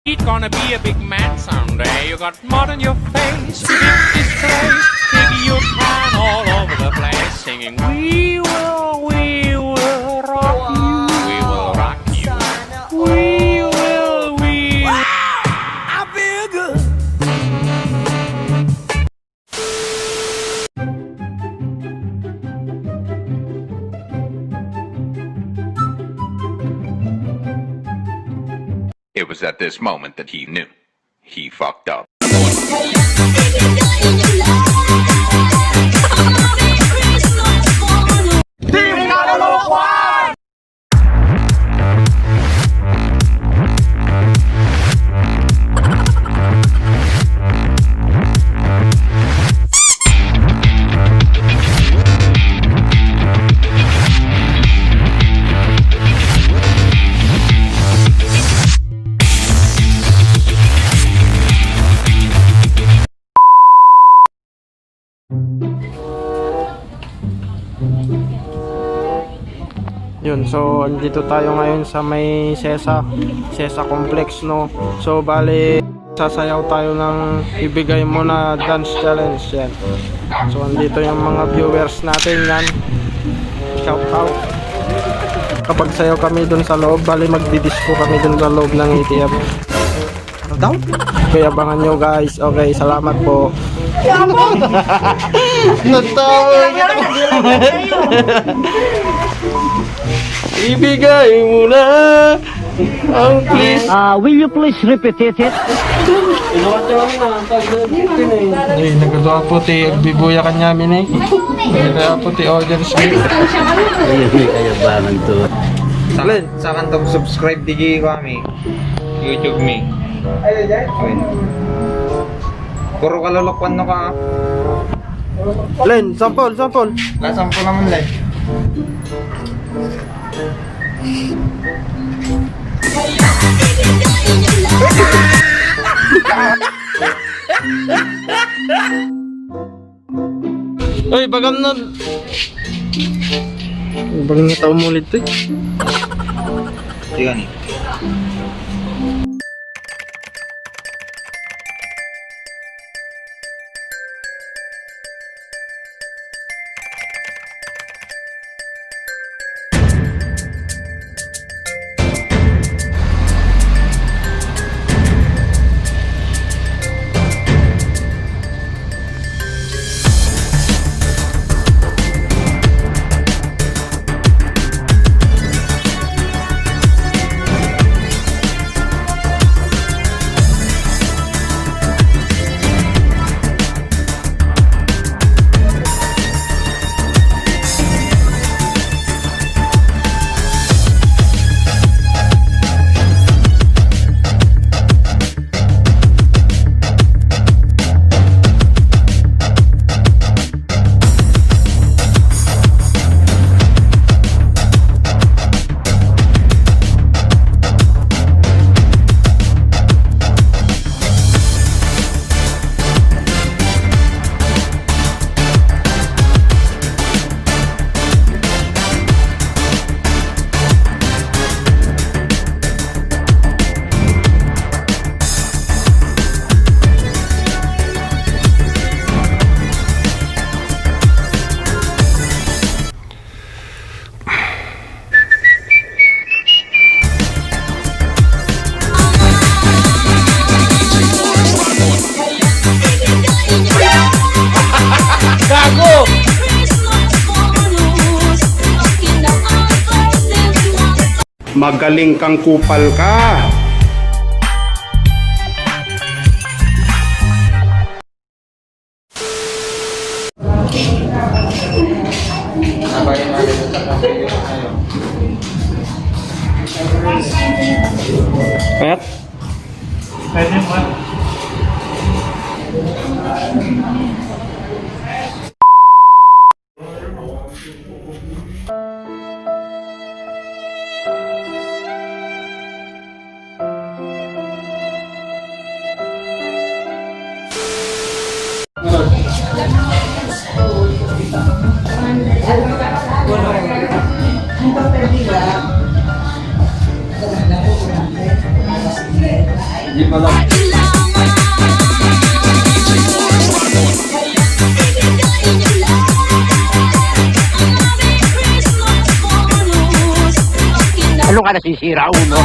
You're gonna be a big man someday. You got mud on your face, big disgrace, taking your pan all over the place, singing, we will rock you, we will rock you, we will. I feel good. It was at this moment that he knew. He fucked up. Yun, so andito tayo ngayon sa may Sesa Complex, no. So bali sasayaw tayo ng ibigay mo na dance challenge yan. So andito yung mga viewers natin yan. Shout out. Kapag sayaw kami dun sa loob, bali magdidisco kami dun sa loob ng ATM. Ano daw? Kaya abangan nyo guys. Okay, salamat po. Natawa ibigay mo na ang please. Will you please repeat it? Ay, nagagawa po ti agbibuya kanya min eh. Nagagawa po ti audience me. Ayun, may kayabangan to. Sa kantong subscribe digi kami YouTube me. Ayun. Puro kalulokwan no ka. Len, sample. Lasampo naman Len. Ay, bagam na. Bagam na tao mo ulit eh. Tiga ni. Magaling kang kupal ka. Pet? Pwede mo. Ano ka nasisira, uno?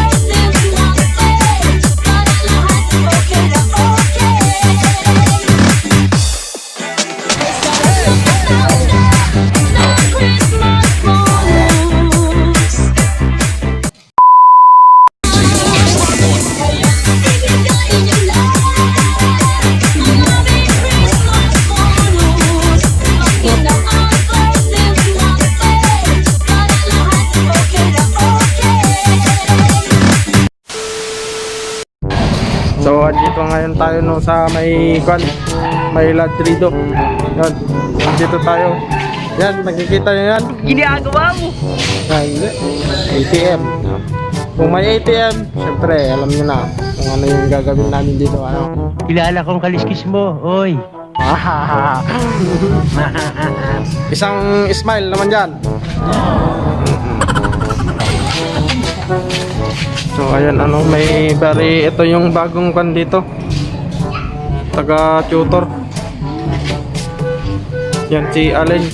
So dito ngayon tayo no sa may Ladrido. Yan. Dito tayo. Yan, nakikita niyo yan? Ginagawa mo! Hindi. ATM. Kung may ATM, syempre alam niyo na kung ano yung gagawin namin dito. Ano? Kilala kong kaliskis mo, oy! Isang smile naman dyan. So ayan ano, may bari, ito yung bagong kan dito, taga tutor. Yan si Allen,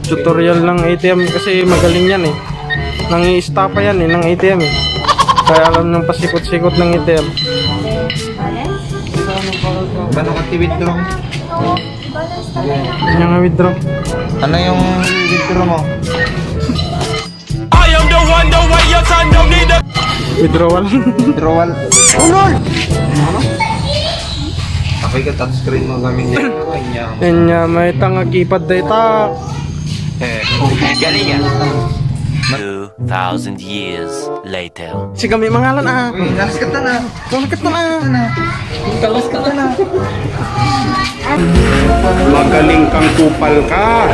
tutorial ng ATM kasi magaling yan eh. Nangi-stapa yan eh ng ATM eh. Kaya alam ng pasikot-sikot ng ATM. Paano ka withdraw? Yan nga withdraw. Ano yung withdraw mo? I am the one, the way your son don't need a Withdrawal. Withdrawal. Oh Lord! Ako'y ka touchscreen mo gamit niya. Yan nga, may tanga keypad data. Galing yan! 2,000 years later. Si kami mangalan ah. Uy, nalas ka na. Kumakat na na. Magaling kang kupal ka.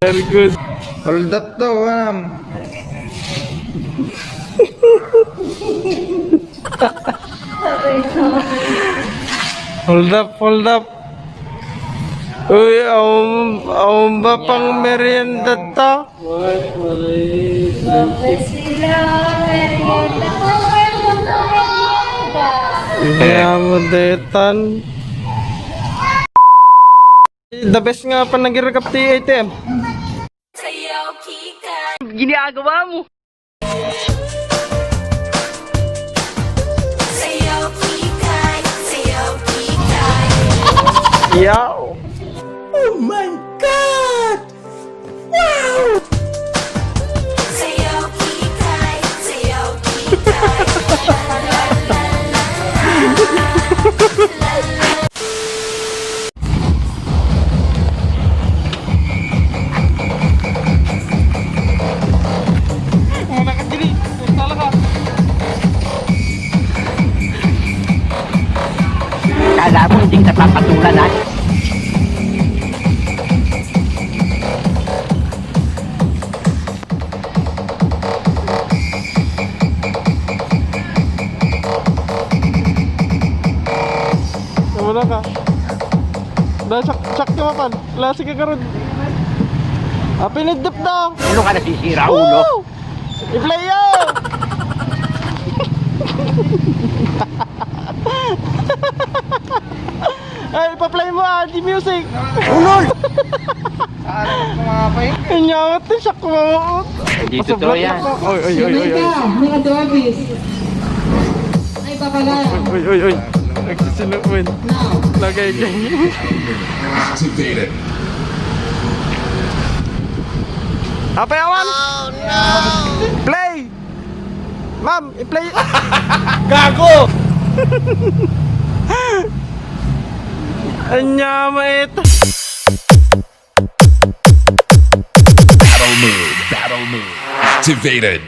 Very good. Hold up daw, Hold up, hold up. Uy, aum ba pang merienda to? Kaya mo detan. The best nga pa nag-recap ti ATM. Ginagawa mo! Yow! Kala mo hindi kita papatulan, ha? Wala ka. Dahil sak ka mapan. Lasig ka karon. Pinidip daw. Ano ka nasisira, ulo? Woo! I-play yun! Ay, pa-play mo di music. Ulol! Inyawat din siya kumamuot. Hindi totoo yan. Oy, oy, oy, oy, oy. Mga Dorvis. Ay, papala. Oy, oy, oy. Nagsisinupin. Lagay ganyan. Apayawan! Oh no! Play! Ma'am, i-play! Gago! Anyama ito! Battle mode activated.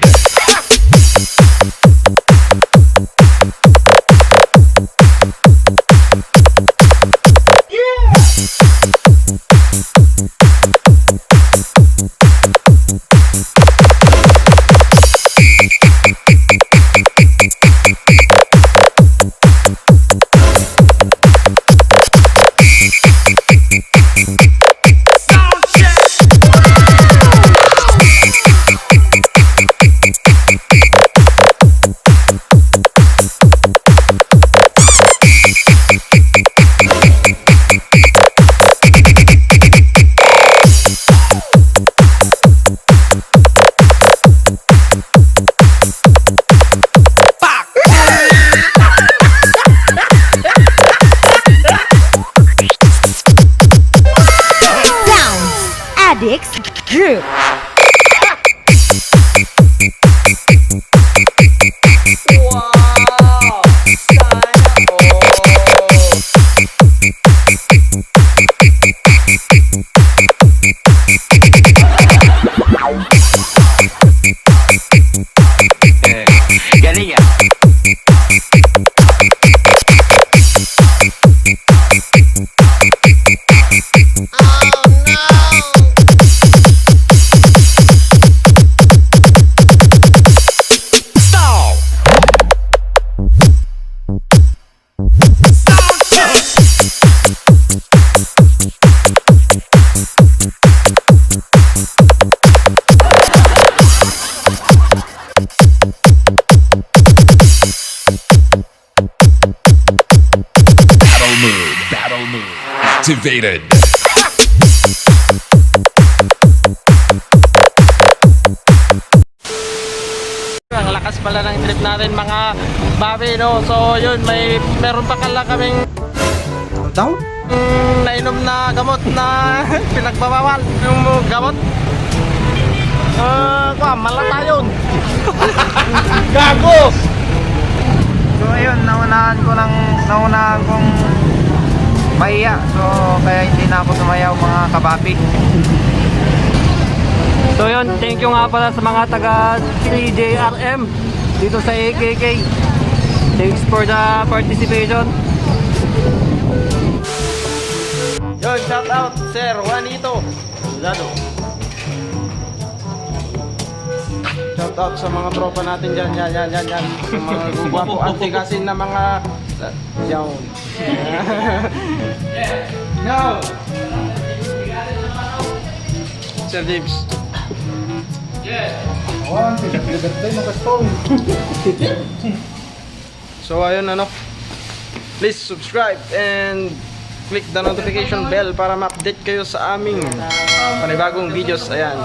activated. Ang lakas pala ng trip natin mga babi, no? So yun, meron pa kala kaming Daw? nainom na gamot na pinagbabawal. Yung gamot malata yun. Gago! So ayun, naunahan kong mahiya. So kaya hindi na ako sumayaw mga kababi. So yun, thank you nga pala sa mga taga 3JRM dito sa AKK. Thanks for the participation. Yun, shout out Sir Juanito Lado. Shout out sa mga tropa natin dyan. Sa mga gugwapo antigasin na mga yaw. No! Sir Dibs. So ayun, ano, please subscribe and click the notification bell para ma-update kayo sa aming panibagong videos. Ayan.